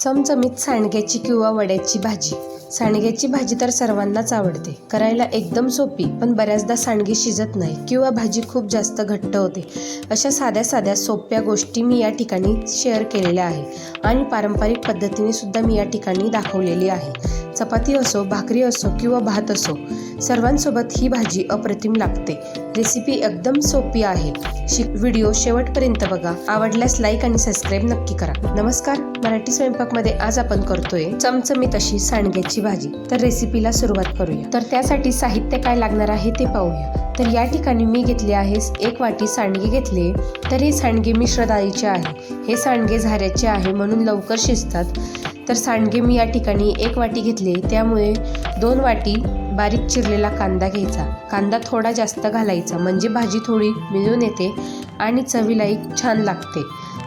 चमचमीत सांडग्याची किंवा वड्याची भाजी. सांडग्याची भाजी तर सर्वांनाच आवडते. करायला एकदम सोपी, पण बऱ्याचदा सांडगे शिजत नाही किंवा भाजी खूप जास्त घट्ट होते. अशा साध्या साध्या सोप्या गोष्टी मी या ठिकाणी शेअर केलेल्या आहे आणि पारंपरिक पद्धतीने सुद्धा मी या ठिकाणी दाखवलेली आहे. चपाती असो, भाकरी असो किंवा भात असो, सर्वांसोबत ही भाजी अप्रतिम लागते. रेसिपी एकदम सोपी आहे. व्हिडिओ शेवटपर्यंत बघा. आवडल्यास लाईक आणि सबस्क्राईब नक्की करा. नमस्कार, मराठी स्वयंपाकमध्ये आज आपण करतोय चमचमीत अशी सांडग्याची भाजी. तर रेसिपीला सुरुवात करूया. तर त्यासाठी साहित्य काय लागणार आहे ते पाहूया. तर या ठिकाणी मी घेतले आहे 1 वाटी सांडगे घेतले. तर हे सांडगे मिश्र डाळीचे आहे. हे सांडगे झाऱ्याचे आहे म्हणून लवकर शिजतात. तर सांडगे मी या ठिकाणी 1 वाटी घेतले, त्यामुळे 2 वाटी बारीक चिरलेला कांदा घ्यायचा. कांदा थोडा जास्त घालायचा म्हणजे भाजी थोडी मिळून येते आणि चवीलाही छान लागते.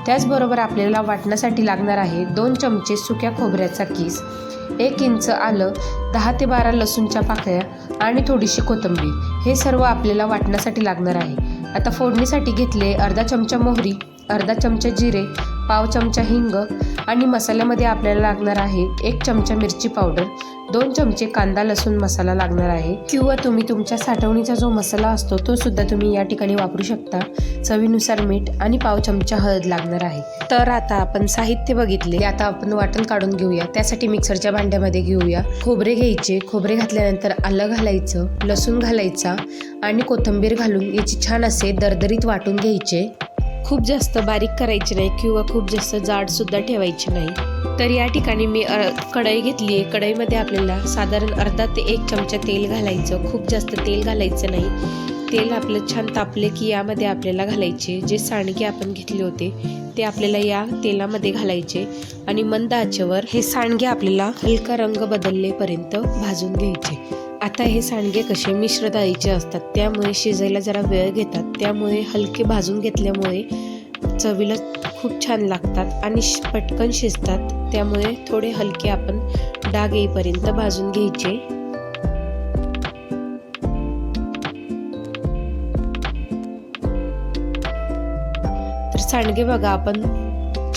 त्याचबरोबर आपल्याला वाटण्यासाठी लागणार आहे 2 चमचे सुक्या खोबऱ्याचा किस, 1 इंच आलं, 10 ते 12 लसूणच्या पाकळ्या आणि थोडीशी कोथिंबीर. हे सर्व आपल्याला वाटण्यासाठी लागणार आहे. आता फोडणीसाठी घेतले अर्धा चमचा मोहरी, अर्धा चमचा जिरे, पाव चमचा हिंग आणि मसाल्यामध्ये आपल्याला लागणार आहे 1 चमचा मिरची पावडर, 2 चमचे कांदा लसूण मसाला लागणार आहे किंवा तुम्ही तुमच्या साठवणीचा जो मसाला असतो तो सुद्धा तुम्ही या ठिकाणी वापरू शकता. चवीनुसार मीठ आणि पाव चमचा हळद लागणार आहे. तर आता आपण साहित्य बघितले, आता आपण वाटण काढून घेऊया. त्यासाठी मिक्सरच्या भांड्यामध्ये घेऊया. खोबरे घ्यायचे. खोबरे घातल्यानंतर आलं घालायचं, लसूण घालायचा आणि कोथिंबीर घालून याची छान असे दरदरीत वाटून घ्यायचे. खूप जास्त बारीक करायचे नाही किंवा खूप जास्त जाड सुद्धा ठेवायचे नाही. तर या ठिकाणी मी कढई घेतली आहे. कढईमध्ये आपल्याला साधारण अर्धा ते 1 चमचा तेल घालायचं. खूप जास्त तेल घालायचं नाही. तेल आपलं छान तापले की यामध्ये आपल्याला घालायचे जे सांडगे आपण घेतले होते ते आपल्याला या तेलामध्ये घालायचे आणि मंद आचेवर हे सांडगे आपल्याला हलका रंग बदललेपर्यंत भाजून घ्यायचे. आता हे सांडगे कसे मिश्र डाळीचे असतात, त्यामुळे शिजायला जरा वेळ घेतात. त्यामुळे हलके भाजून घेतल्यामुळे चवीला खूप छान लागतात आणि पटकन शिजतात. त्यामुळे थोडे हलके आपण डाग येईपर्यंत भाजून घ्यायचे. तर सांडगे बघा आपण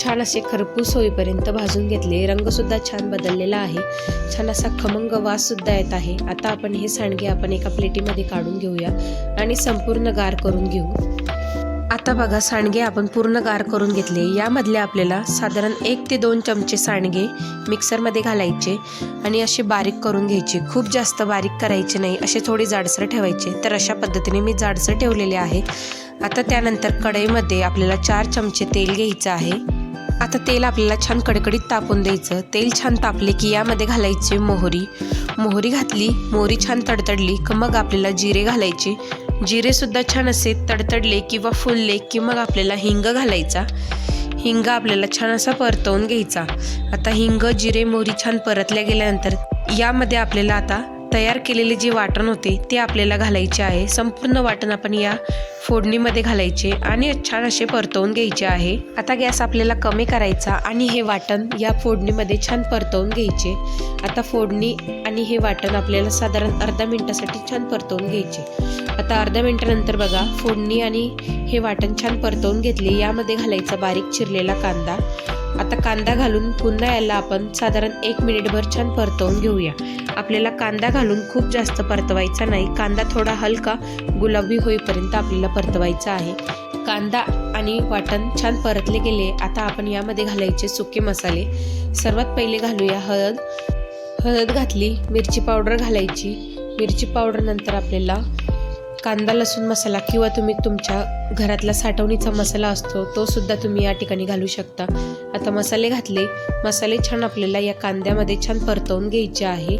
छान असे खरपूस होईपर्यंत भाजून घेतले. रंग सुद्धा छान बदललेला आहे. छान असा खमंग वास सुद्धा येत आहे. आता आपण हे सांडगे आपण एका प्लेटीमध्ये काढून घेऊया आणि संपूर्ण गार करून घेऊ. आता बघा सांडगे आपण पूर्ण गार करून घेतले. यामधले आपल्याला साधारण 1 ते 2 चमचे सांडगे मिक्सरमध्ये घालायचे आणि असे बारीक करून घ्यायचे. खूप जास्त बारीक करायचे नाही, असे थोडे जाडसर ठेवायचे. तर अशा पद्धतीने मी जाडसर ठेवलेले आहे. आता त्यानंतर कढईमध्ये आपल्याला 4 चमचे तेल घ्यायचं आहे. आता तेल आपल्याला छान कडकडीत तापून द्यायचं. तेल छान तापले की यामध्ये घालायचे मोहरी घातली. मोहरी छान तडतडली की मग आपल्याला जिरे घालायचे. जिरे सुद्धा छान असे तडतडले किंवा फुलले की मग आपल्याला हिंग घालायचा. हिंग आपल्याला छान असा परतवून घ्यायचा. आता हिंग, जिरे, मोहरी छान परतल्या गेल्यानंतर यामध्ये आपल्याला आता तयार केलेले जे वाटण होते ते आपल्याला घालायचे आहे. संपूर्ण वाटण आपण या फोडणीमध्ये घालायचे आणि छान असे परतवून घ्यायचे आहे. आता गॅस आपल्याला कमी करायचा आणि हे वाटण या फोडणीमध्ये छान परतवून घ्यायचे. आता फोडणी आणि हे वाटण आपल्याला साधारण अर्धा मिनिटासाठी छान परतवून घ्यायचे. आता अर्ध्या मिनिटानंतर बघा फोडणी आणि हे वाटण छान परतवून घेतले. यामध्ये घालायचा बारीक चिरलेला कांदा. आता कांदा घालून पुन्हा याला आपण साधारण 1 मिनिटभर छान परतवून घेऊया. आपल्याला कांदा घालून खूप जास्त परतवायचा नाही. कांदा थोडा हलका गुलाबी होईपर्यंत आपल्याला परतवायचा आहे. कांदा आणि वाटण छान परतले गेले. आता आपण यामध्ये घालायचे सुके मसाले. सर्वात पहिले घालूया हळद घातली. मिरची पावडर घालायची. मिरची पावडर नंतर आपल्याला कांदा लसूण मसाला किंवा तुम्ही तुमच्या घरातला साठवणीचा मसाला असतो तो सुद्धा तुम्ही या ठिकाणी घालू शकता. आता मसाले घातले. मसाले छान आपल्याला या कांद्यामध्ये छान परतवून घ्यायचे आहे.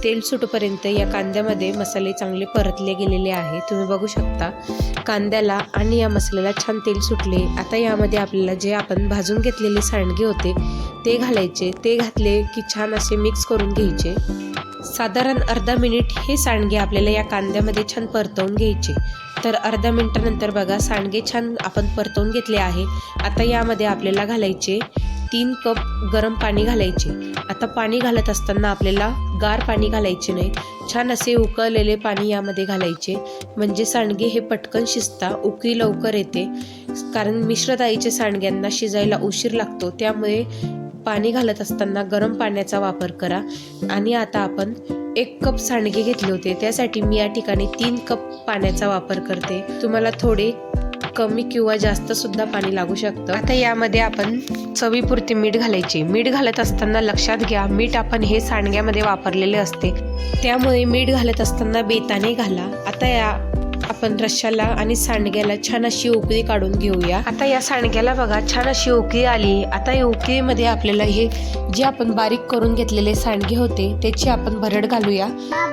तेल सुटूपर्यंत या कांद्यामध्ये मसाले चांगले परतले गेलेले आहे. तुम्ही बघू शकता कांद्याला आणि या मसाल्याला छान तेल सुटले. आता यामध्ये आपल्याला जे आपण भाजून घेतलेले सांडगे होते ते घालायचे. ते घातले की छान असे मिक्स करून घ्यायचे. साधारण अर्धा मिनिट हे सांडगे आपल्याला या कांद्यामध्ये छान परतवून घ्यायचे. तर अर्ध्या मिनिटानंतर बघा सांडगे छान आपण परतवून घेतले आहे. आता यामध्ये आपल्याला घालायचे 3 कप गरम पाणी घालायचे. आता पाणी घालत असताना आपल्याला गार पाणी घालायचे नाही. छान असे उकळलेले पाणी यामध्ये घालायचे म्हणजे सांडगे हे पटकन शिजता, उकळी लवकर येते. कारण मिश्र डाळीच्या सांडग्यांना शिजायला उशीर लागतो, त्यामुळे पाणी घालत असताना गरम पाण्याचा वापर करा. आणि आता आपण 1 कप सांडगे घेतले होते, त्यासाठी मी या ठिकाणी 3 कप पाण्याचा वापर करते. तुम्हाला थोडे कमी किंवा जास्त सुद्धा पाणी लागू शकतं. आता यामध्ये आपण चवीपुरते मीठ घालायचे. मीठ घालत असताना लक्षात घ्या, मीठ आपण हे सांडग्यामध्ये वापरलेले असते, त्यामुळे मीठ घालत असताना बेताने घाला. आता आपण रश्श्याला आणि सांडग्याला छान अशी उकळी काढून घेऊया. आता या सांडग्याला बघा छान अशी उकळी आली. आता या उकळीमध्ये आपल्याला हे जे आपण बारीक करून घेतलेले सांडगे होते त्याची आपण भरड घालूया.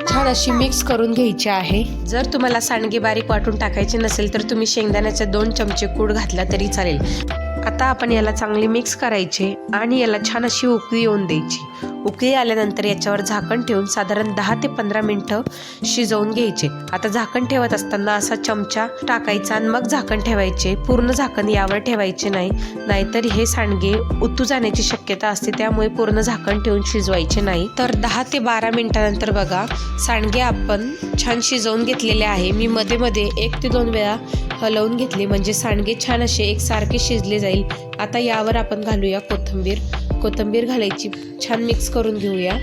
छान अशी मिक्स करून घ्यायची आहे. जर तुम्हाला सांडगे बारीक वाटून टाकायचे नसेल तर तुम्ही शेंगदाण्याचे 2 चमचे कूट घातला तरी चालेल. आता आपण याला चांगली मिक्स करायचे आणि याला छान अशी उकळी येऊन द्यायची. उकळी आल्यानंतर याच्यावर झाकण ठेवून साधारण 10 ते 15 मिनिटं शिजवून घ्यायचे. आता झाकण ठेवत असताना असा चमचा टाकायचा आणि मग झाकण ठेवायचे. पूर्ण झाकण यावर ठेवायचे नाही, नाहीतर हे सांडगे उतू जाण्याची शक्यता असते, त्यामुळे पूर्ण झाकण ठेवून शिजवायचे नाही. तर 10 ते 12 मिनिटानंतर बघा सांडगे आपण छान शिजवून घेतलेले आहे. मी मध्ये मध्ये 1 ते 2 वेळा हलवून घेतले, म्हणजे सांडगे छान असे एकसारखे शिजले जाईल. आता यावर आपण घालूया कोथिंबीर घालायची, छान मिक्स करून घेऊया.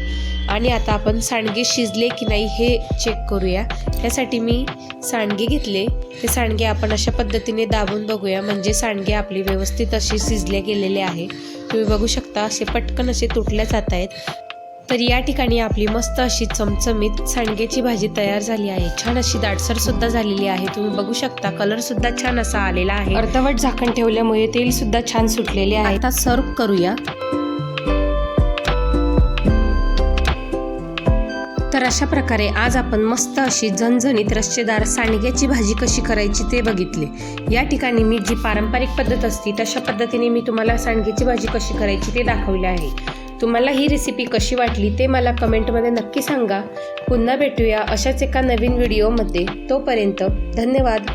आणि आता आपण सांडगे शिजले की नाही हे चेक करूया. त्यासाठी मी सांडगे घेतले. ते सांडगे आपण अशा पद्धतीने दाबून बघूया, म्हणजे सांडगे आपले व्यवस्थित असे शिजले गेलेले आहे. तुम्ही बघू शकता असे पटकन असे तुटल्या जात आहेत. तर या ठिकाणी आपली मस्त अशी चमचमीत सांडग्याची भाजी तयार झाली आहे. छान अशी दाटसर सुद्धा झालेली आहे. तुम्ही बघू शकता कलर सुद्धा छान असा आलेला आहे. अर्धवट झाकण ठेवल्यामुळे तेल सुद्धा छान सुटलेले आहे. आता सर्व करूया. तर अशा प्रकारे आज आपण मस्त अशी झणझणीत रस्सेदार सांडग्याची भाजी कशी करायची ते बघितले. या ठिकाणी मी जी पारंपरिक पद्धत असते तशा पद्धतीने मी तुम्हाला सांडग्याची भाजी कशी करायची ते दाखवले आहे. तुम्हाला ही रेसिपी कशी वाटली ते मला कमेंटमध्ये नक्की सांगा. पुन्हा भेटूया अशाच एका नवीन व्हिडिओमध्ये. तोपर्यंत धन्यवाद.